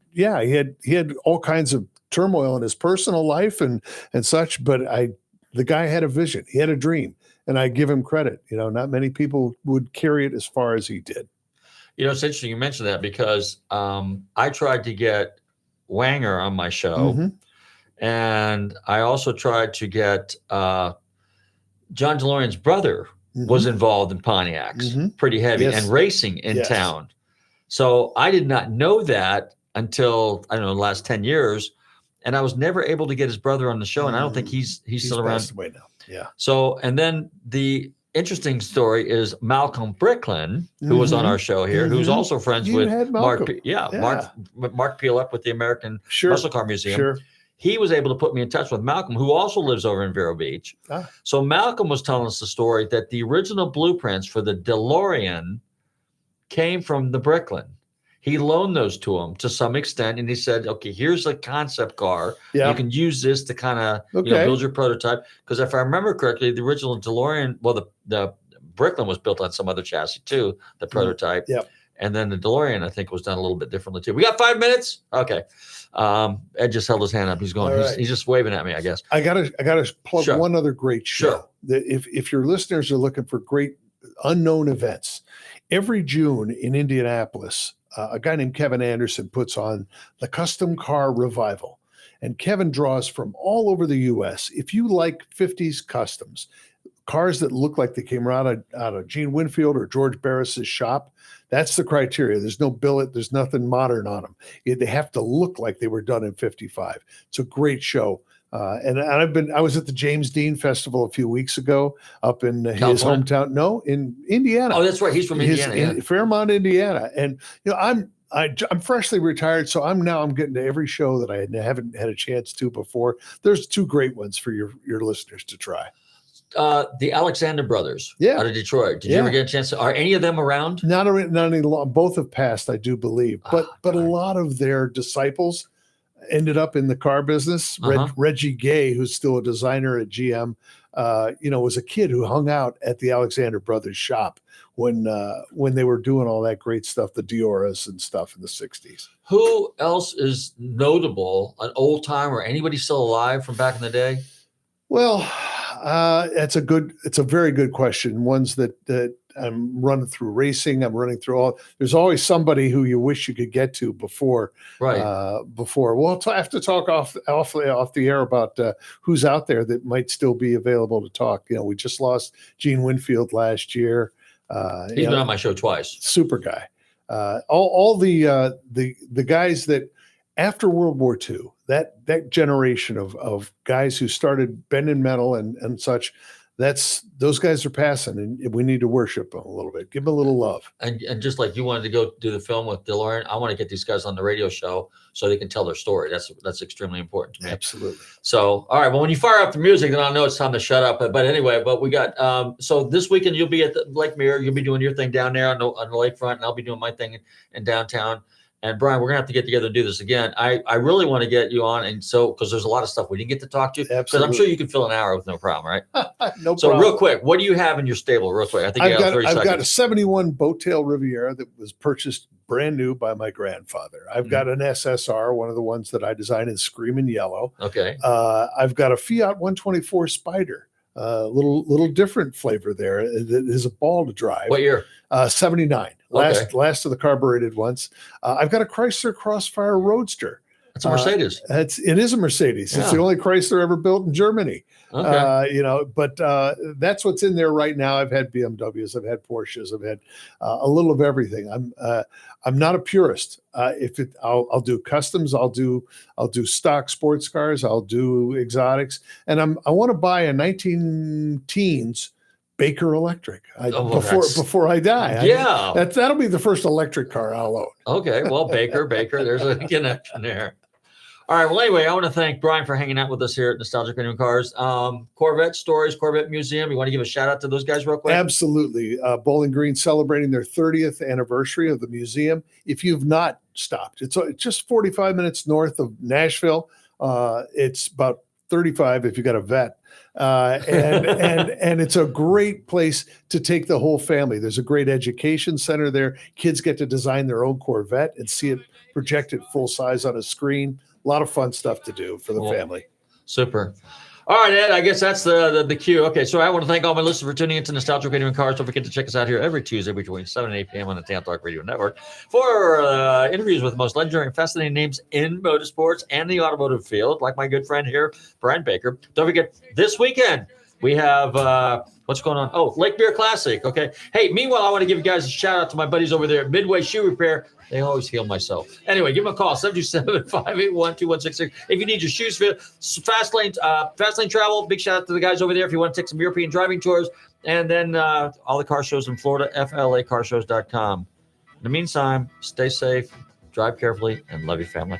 all kinds of turmoil in his personal life and such, but the guy had a vision. He had a dream, and I give him credit. Not many people would carry it as far as he did. It's interesting you mentioned that because I tried to get Wanger on my show, Mm-hmm. and I also tried to get John DeLorean's brother was involved in Pontiacs, pretty heavy, and racing in town. So I did not know that until, I don't know, the last 10 years, and I was never able to get his brother on the show, and I don't think he's still around. Passed away now. Yeah. So, and then the interesting story is Malcolm Bricklin, who was on our show here, who's also friends with Mark. Mark Peel up with the American Muscle Car Museum. Sure. He was able to put me in touch with Malcolm, who also lives over in Vero Beach. So Malcolm was telling us the story that the original blueprints for the DeLorean came from the Bricklin. He loaned those to him to some extent, and he said, okay, here's a concept car. Yeah. You can use this to kind of build your prototype. Because if I remember correctly, the original DeLorean, well, the Bricklin was built on some other chassis too, the prototype. Yep. And then the DeLorean, I think, was done a little bit differently too. We got 5 minutes? Okay. Ed just held his hand up. He's going, he's just waving at me, I guess. I gotta plug one other great show. Sure. That if your listeners are looking for great unknown events, every June in Indianapolis, a guy named Kevin Anderson puts on the Custom Car Revival. And Kevin draws from all over the U.S. If you like 50s customs, cars that look like they came out of Gene Winfield or George Barris's shop, that's the criteria. There's no billet. There's nothing modern on them. They have to look like they were done in 55. It's a great show. And I was at the James Dean Festival a few weeks ago up in his California? hometown. No, in Indiana. Oh, that's right. He's from Indiana. In Fairmont, Indiana. And I'm freshly retired, so I'm getting to every show that I haven't had a chance to before. There's 2 great ones for your listeners to try. The Alexander brothers Yeah. out of Detroit. Did you ever get a chance are any of them around? Not any long. Both have passed, I do believe. But a lot of their disciples ended up in the car business. Reggie Gay, who's still a designer at GM, was a kid who hung out at the Alexander Brothers shop when they were doing all that great stuff, the Dioras and stuff in the 60s. Who else is notable, an old timer, anybody still alive from back in the day? Well, it's a very good question. Ones that I'm running through racing. I'm running through there's always somebody who you wish you could get to before. Right. We'll have to talk off the air about who's out there that might still be available to talk. We just lost Gene Winfield last year. He's been on my show twice. Super guy. All the guys that after World War II, that generation of guys who started bending metal and such, those guys are passing, and we need to worship them a little bit, give them a little love. And just like you wanted to go do the film with DeLorean, I want to get these guys on the radio show so they can tell their story. That's extremely important to me. Absolutely. So, all right. Well, when you fire up the music, then I'll know it's time to shut up. But anyway, we got so this weekend you'll be at the Lake Mirror. You'll be doing your thing down there on the lakefront, and I'll be doing my thing in downtown. And Brian, we're gonna have to get together and do this again. I really want to get you on, and so because there's a lot of stuff we didn't get to talk to. Because I'm sure you can fill an hour with no problem, right? No so problem. Real quick, what do you have in your stable? Real quick, I think you have 30 seconds. I've got a '71 Boattail Riviera that was purchased brand new by my grandfather. I've got an SSR, one of the ones that I designed in screaming yellow. Okay. I've got a Fiat 124 Spider. Little different flavor there. It is a ball to drive. What year? 79. Last of the carbureted ones. I've got a Chrysler Crossfire Roadster. That's a Mercedes. It is a Mercedes. It's the only Chrysler ever built in Germany. Okay. But that's what's in there right now. I've had BMWs, I've had Porsches, I've had a little of everything. I'm not a purist. I'll do customs, I'll do stock sports cars, I'll do exotics, and I want to buy a 19-teens Baker electric before I die. Yeah, that'll be the first electric car I'll own. Okay, well, Baker, there's a connection there. All right. Well, anyway, I want to thank Brian for hanging out with us here at Nostalgic Radio Cars. Corvette Stories, Corvette Museum. You want to give a shout out to those guys real quick? Absolutely. Bowling Green celebrating their 30th anniversary of the museum. If you've not stopped, it's just 45 minutes north of Nashville. It's about 35 if you got a vet. And it's a great place to take the whole family. There's a great education center there. Kids get to design their own Corvette and see it projected full size on a screen. A lot of fun stuff to do for the family. Super. All right, Ed, I guess that's the cue. Okay, so I want to thank all my listeners for tuning into Nostalgic Radio and Cars. Don't forget to check us out here every Tuesday between 7 and 8 p.m. on the Tampa Talk Radio Network for interviews with the most legendary and fascinating names in motorsports and the automotive field, like my good friend here, Brian Baker. Don't forget, this weekend, we have, what's going on? Oh, Lake Beer Classic. Okay. Hey, meanwhile, I want to give you guys a shout out to my buddies over there at Midway Shoe Repair. They always heal myself. Anyway, give them a call, 727-581-2166. If you need your shoes fit, fast lane travel, big shout out to the guys over there if you want to take some European driving tours. And then all the car shows in Florida, FLAcarshows.com. In the meantime, stay safe, drive carefully, and love your family.